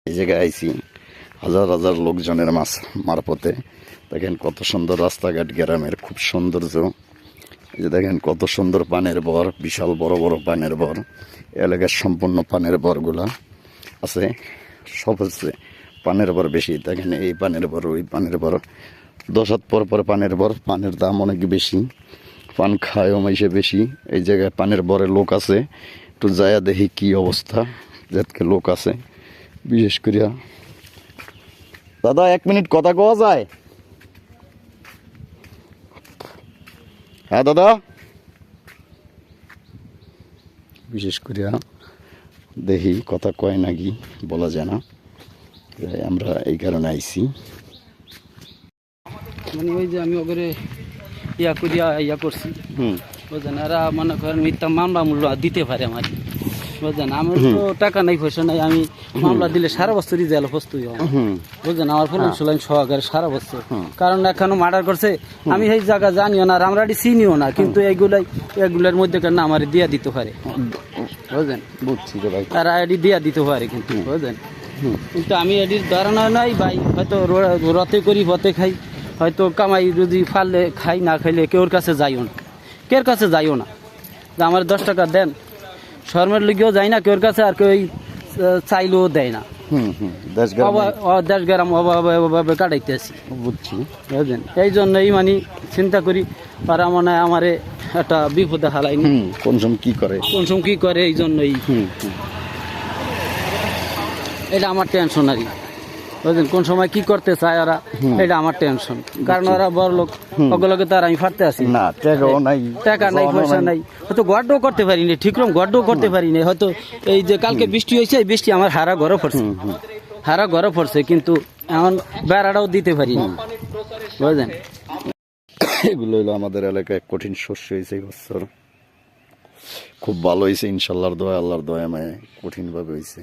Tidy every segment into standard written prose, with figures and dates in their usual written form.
এই জায়গায় আইছি হাজার হাজার লোকজনের মারফতে। দেখেন কত সুন্দর রাস্তাঘাট, গ্রামের খুব সৌন্দর্য। এই যে দেখেন কত সুন্দর পানের বর, বিশাল বড় বড় পানের বর। এলাকার সম্পূর্ণ পানের বরগুলা আছে, সব হচ্ছে পানের বর বেশি। দেখেন এই পানের বর, ওই পানের বর, 10 হাত পর পর পানের বর। পানের দাম অনেক বেশি, পান খায়ও মাইসে বেশি। এই জায়গায় পানের বরে লোক আছে, একটু যায়া দেখি কি অবস্থা। যাতে লোক আছে বিশেষ করিয়া। দাদা 1 মিনিট কথা কওয়া যায়? হ্যাঁ দাদা, বিশেষ করিয়া দেখি কথা কয় নাকি বলা যায় না, আমরা এই কারণে আইছি। মানে ওই যে আমি ওগরে ইয়া করছি, বুঝলেন, এরা মনে করেন মিথ্যা মামলা মূল্য দিতে পারে আমার, বুঝলেন। আমার তো টাকা নাই, পয়সা নাই, আমি মামলা দিলে সারা বছরই জেল প্রস্তুত হই, বুঝলেন। আমার ফলন সুলাইন সহকারে সারা বছর, কারণ এখনো মার্ডার করছে, আমি এই জায়গা জানিও না, আমরা চিনিও না, কিন্তু এগুলার মধ্যে কেন আমার দিয়া দিতে পারে, বুঝলেন। বুঝছি তো ভাই, তারা এটি দিয়া দিতে পারে, কিন্তু বুঝলেন। কিন্তু আমি এটির ধারণা নাই ভাই, হয়তো রথে করি পথে খাই, হয়তো কামাই যদি ফাললে খাই, না খাইলে কেউর কাছে যাইও না, কেউর কাছে যাইও না যে আমার 10 টাকা দেন, শর্মের লিগেও যাই না কেউর কাছে, আর কেউ চাইলেও দেয় না। দেশ গ্রাম অভাবে কাটাইতেছি, বুঝছি, বুঝলেন। এই জন্যই মানে চিন্তা করি, পারা মনে হয় আমারে একটা বিপদে হালাইনি, কোন সময় কি করে এই জন্যই এটা আমার টেনশন আর কি, বুঝলেন। কোন সময় কি করতে চায় ওরা, এটা আমার টেনশন, কারণ ওরা বড় লোক, ওগুলোকে তার আমি ফাটতে আসি না, টাকা নাই, পয়সা নাই, হয়তো গড্ডও করতে পারিনি, ঠিকরকম গড্ডও করতে পারিনি। হয়তো এই যে কালকে বৃষ্টি হয়েছে, এই বৃষ্টি আমার হারা ঘরে পড়ছে, কিন্তু এখন বেড়াটাও দিতে পারিনি, বুঝলেন। এগুলো হলো আমাদের এলাকায় কঠিন শস্য হয়েছে এবছর, খুব ভালো হয়েছে ইনশাল্লাহর দোয়া, আল্লাহর দয়া মায়ে কঠিনভাবে হয়েছে।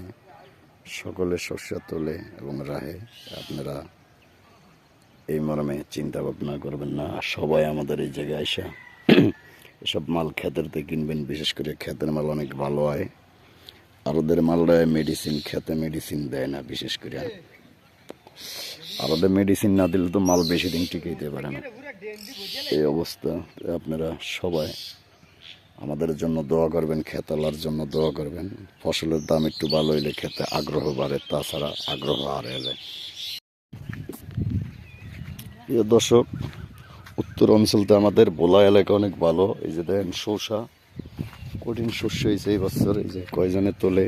সকলে শস্য তোলে এবং রাহে, আপনারা এই মর্মে চিন্তা ভাবনা করবেন না। সবাই আমাদের এই জায়গায় এসে এসব মাল ক্ষেতের থেকে কিনবেন, বিশেষ করে ক্ষেতের মাল অনেক ভালো হয়। আর ওদের মালটা মেডিসিন, খেতে মেডিসিন দেয় না, বিশেষ করে আর ওদের মেডিসিন না দিলে তো মাল বেশি দিন টিকাইতে পারে না, এই অবস্থা। আপনারা সবাই আমাদের জন্য দোয়া করবেন, খেতালার জন্য দোয়া করবেন। ফসলের দাম একটু ভালো হইলে খেতে আগ্রহ বাড়ে, তাছাড়া আগ্রহ হারিয়ে যায়। প্রিয় দর্শক, উত্তর অঞ্চলতে আমাদের বোলা এলাকা অনেক ভালো। এই যে দেখেন শসা, কঠিন শস্য হয়েছে এই বছর। এই যে কয়জনে তোলে,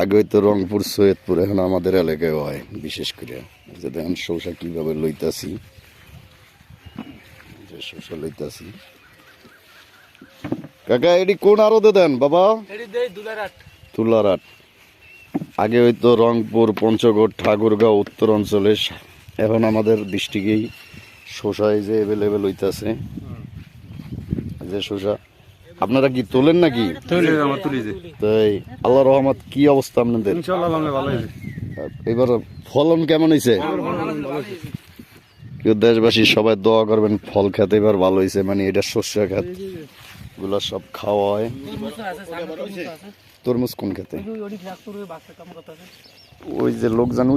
আগে হয়তো রংপুর, সৈয়দপুর, এখন আমাদের এলাকায় হয় বিশেষ করে। এই যে দেখেন শসা কিভাবে লইতাছি, শসা লইতাছি। কাকা এটি কোন আড়তে দেন বাবা? তুলারাট। আগে হয়তো রংপুর, পঞ্চগড়, ঠাকুরগাঁও উত্তর অঞ্চলে, এখন আমাদের ডিস্ট্রিক্টেই শসা এই যে অ্যাভেলেবেল হইতাছে। যে শসা আপনারা কি তোলেন নাকি? তাই আল্লাহ রহমত, কি অবস্থা আপনাদের? এবার ফলন কেমন হয়েছে? কেউ দেশবাসী সবাই দোয়া করবেন, ফল খেতে এবার ভালো হয়েছে। মানে এটা শস্য খেত গুলা সব খাওয়া হয়। তরমুজ কোন খেতে? ওই যে লোকজন